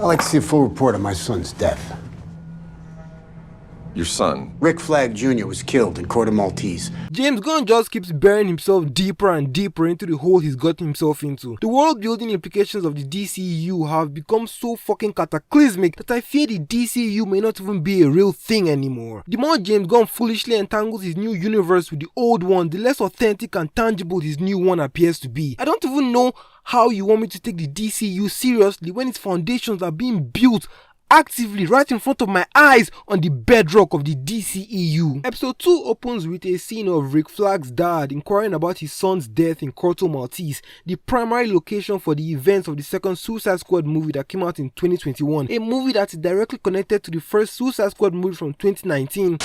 I'd like to see a full report on my son's death. Your son? Rick Flag Jr. was killed in Corte Maltese. James Gunn just keeps burying himself deeper and deeper into the hole he's gotten himself into. The world-building implications of the DCU have become so fucking cataclysmic that I fear the DCU may not even be a real thing anymore. The more James Gunn foolishly entangles his new universe with the old one, the less authentic and tangible his new one appears to be. I don't even know how you want me to take the DCU seriously when its foundations are being built actively right in front of my eyes on the bedrock of the DCEU. Episode 2 opens with a scene of Rick Flag's dad inquiring about his son's death in Corto Maltese, the primary location for the events of the second Suicide Squad movie that came out in 2021, a movie that is directly connected to the first Suicide Squad movie from 2019.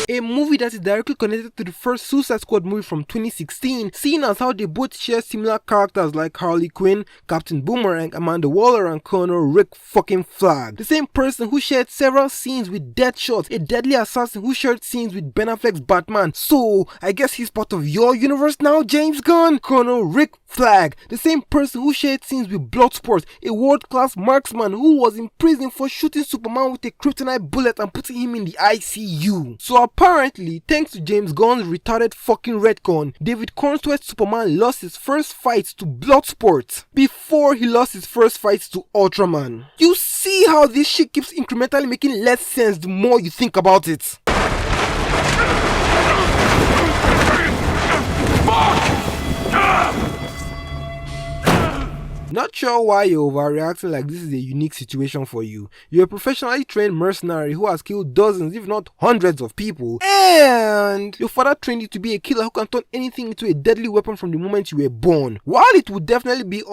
A movie that is directly connected to the first Suicide Squad movie from 2016, seeing as how they both share similar characters like Harley Quinn, Captain Boomerang, Amanda Waller, and Colonel Rick fucking Flag. The same person who shared several scenes with Deadshot, a deadly assassin who shared scenes with Ben Affleck's Batman. So, I guess he's part of your universe now, James Gunn? Colonel Rick Flag, the same person who shared scenes with Bloodsport, a world-class marksman who was in prison for shooting Superman with a kryptonite bullet and putting him in the ICU. So apparently, thanks to James Gunn's retarded fucking retcon, David Cornsweat's Superman lost his first fight to Bloodsport before he lost his first fight to Ultraman. You see how this shit keeps incrementally making less sense the more you think about it. Not sure why you're overreacting like this is a unique situation for you. You're a professionally trained mercenary who has killed dozens if not hundreds of people, and your father trained you to be a killer who can turn anything into a deadly weapon from the moment you were born. While it would definitely be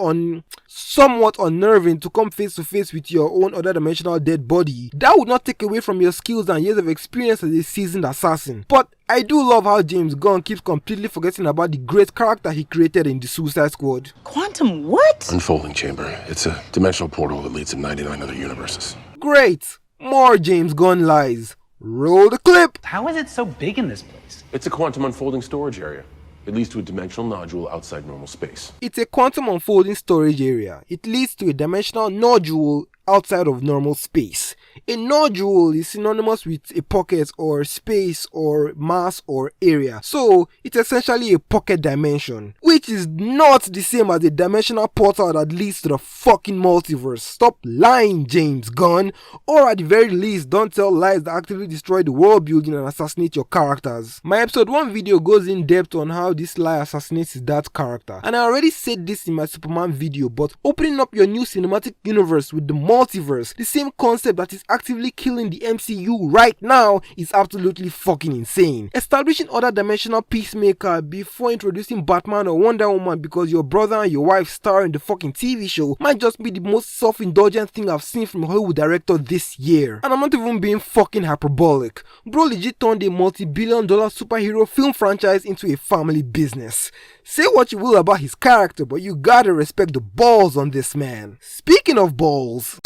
somewhat unnerving to come face to face with your own other dimensional dead body, that would not take away from your skills and years of experience as a seasoned assassin. But I do love how James Gunn keeps completely forgetting about the great character he created in the Suicide Squad. Quantum what? Unfolding chamber. It's a dimensional portal that leads to 99 other universes. Great! More James Gunn lies. Roll the clip! How is it so big in this place? It's a quantum unfolding storage area. It leads to a dimensional nodule outside normal space. It's a quantum unfolding storage area. It leads to a dimensional nodule outside of normal space. A nodule is synonymous with a pocket or space or mass or area. So it's essentially a pocket dimension, which is not the same as a dimensional portal that leads to the fucking multiverse. Stop lying, James Gunn. Or at the very least, don't tell lies that actively destroy the world building and assassinate your characters. My episode 1 video goes in depth on how this lie assassinates that character. And I already said this in my Superman video, but opening up your new cinematic universe with the multiverse, the same concept that is actively killing the MCU right now, is absolutely fucking insane. Establishing other dimensional Peacemaker before introducing Batman or Wonder Woman because your brother and your wife star in the fucking TV show might just be the most self-indulgent thing I've seen from a Hollywood director this year. And I'm not even being fucking hyperbolic. Bro legit turned a multi-billion-dollar superhero film franchise into a family business. Say what you will about his character, but you gotta respect the balls on this man. Speaking of balls,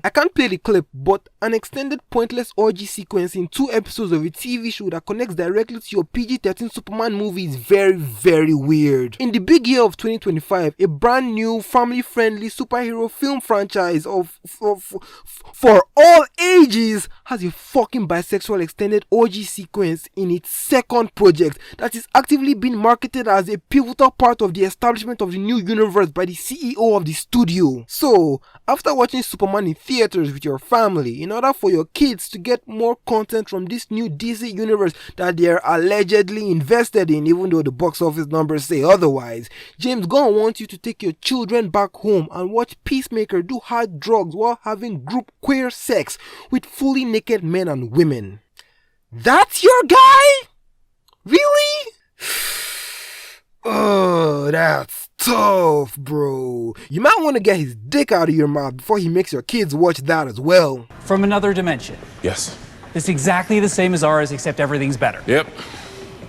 I can't play the clip, but an extended pointless orgy sequence in 2 episodes of a TV show that connects directly to your PG-13 Superman movie is very, very weird. In the big year of 2025, a brand new family-friendly superhero film franchise for all ages has a fucking bisexual extended orgy sequence in its second project that is actively being marketed as a pivotal part of the establishment of the new universe by the CEO of the studio. So, after watching Superman in theaters with your family, in order for your kids to get more content from this new DC universe that they're allegedly invested in, even though the box office numbers say otherwise, James Gunn wants you to take your children back home and watch Peacemaker do hard drugs while having group queer sex with fully naked men and women. That's your guy? Really? Oh, that's tough, bro. You might want to get his dick out of your mouth before he makes your kids watch that as well. From another dimension. Yes. It's exactly the same as ours, except everything's better. Yep.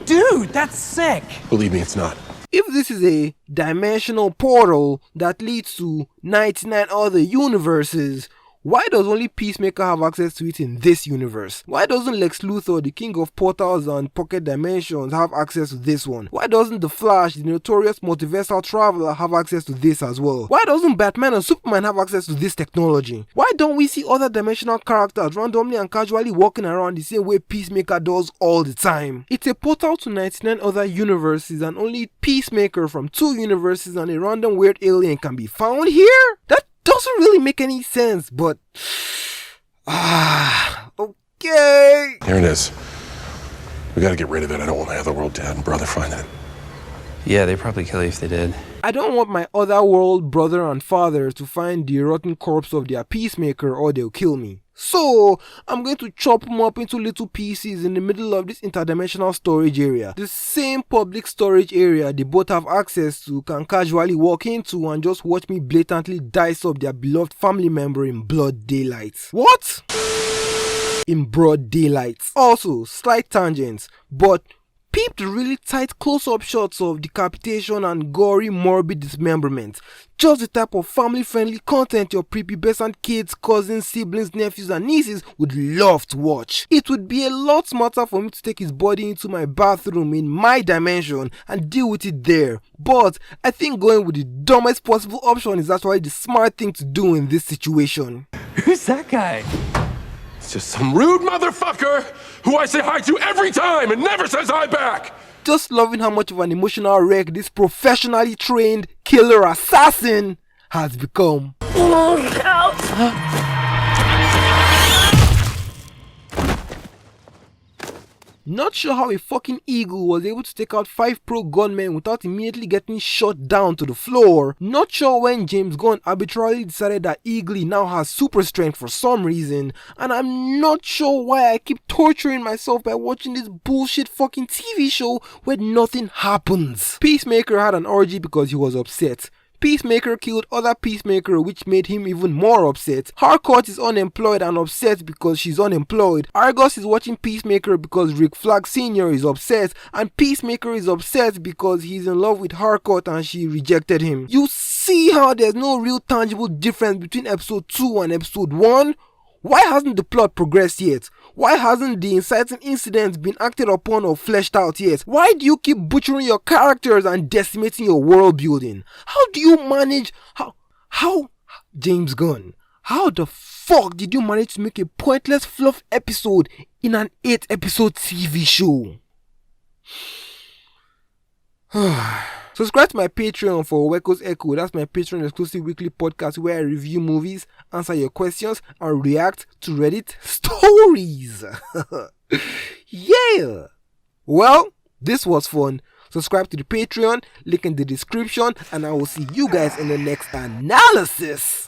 Dude, that's sick. Believe me, it's not. If this is a dimensional portal that leads to 99 other universes, Why does only Peacemaker have access to it in this universe? Why doesn't Lex Luthor, the king of portals and pocket dimensions, have access to this one? Why doesn't the Flash, the notorious multiversal traveler, have access to this as well? Why doesn't Batman and Superman have access to this technology? Why don't we see other dimensional characters randomly and casually walking around the same way Peacemaker does all the time? It's a portal to 99 other universes, and only Peacemaker from 2 universes and a random weird alien can be found here? That doesn't really make any sense, but okay. Here it is. We gotta get rid of it. I don't want my otherworld dad and brother finding it. Yeah, they'd probably kill you if they did. I don't want my otherworld brother and father to find the rotten corpse of their Peacemaker or they'll kill me. So, I'm going to chop them up into little pieces in the middle of this interdimensional storage area. The same public storage area they both have access to, can casually walk into and just watch me blatantly dice up their beloved family member in broad daylight. What? In broad daylight. Also, slight tangents, but peep the really tight close-up shots of decapitation and gory morbid dismemberment. Just the type of family-friendly content your prepubescent kids, cousins, siblings, nephews and nieces would love to watch. It would be a lot smarter for me to take his body into my bathroom in my dimension and deal with it there. But I think going with the dumbest possible option is actually the smart thing to do in this situation. Who's that guy? It's just some rude motherfucker who I say hi to every time and never says hi back. Just loving how much of an emotional wreck this professionally trained killer assassin has become. Not sure how a fucking eagle was able to take out 5 pro gunmen without immediately getting shot down to the floor. Not sure when James Gunn arbitrarily decided that Eagly now has super strength for some reason. And I'm not sure why I keep torturing myself by watching this bullshit fucking TV show where nothing happens. Peacemaker had an orgy because he was upset. Peacemaker killed other Peacemaker, which made him even more upset. Harcourt is unemployed and upset because she's unemployed. Argus is watching Peacemaker because Rick Flag Sr. is upset, and Peacemaker is upset because he's in love with Harcourt and she rejected him. You see how there's no real tangible difference between episode 2 and episode 1? Why hasn't the plot progressed yet? Why hasn't the inciting incident been acted upon or fleshed out yet? Why do you keep butchering your characters and decimating your world building? How do you manage? How, James Gunn, how the fuck did you manage to make a pointless fluff episode in an 8-episode TV show? Subscribe to my Patreon for Weko's Echo. That's my Patreon exclusive weekly podcast where I review movies, answer your questions, and react to Reddit stories. Yeah! Well, this was fun. Subscribe to the Patreon, link in the description, and I will see you guys in the next analysis.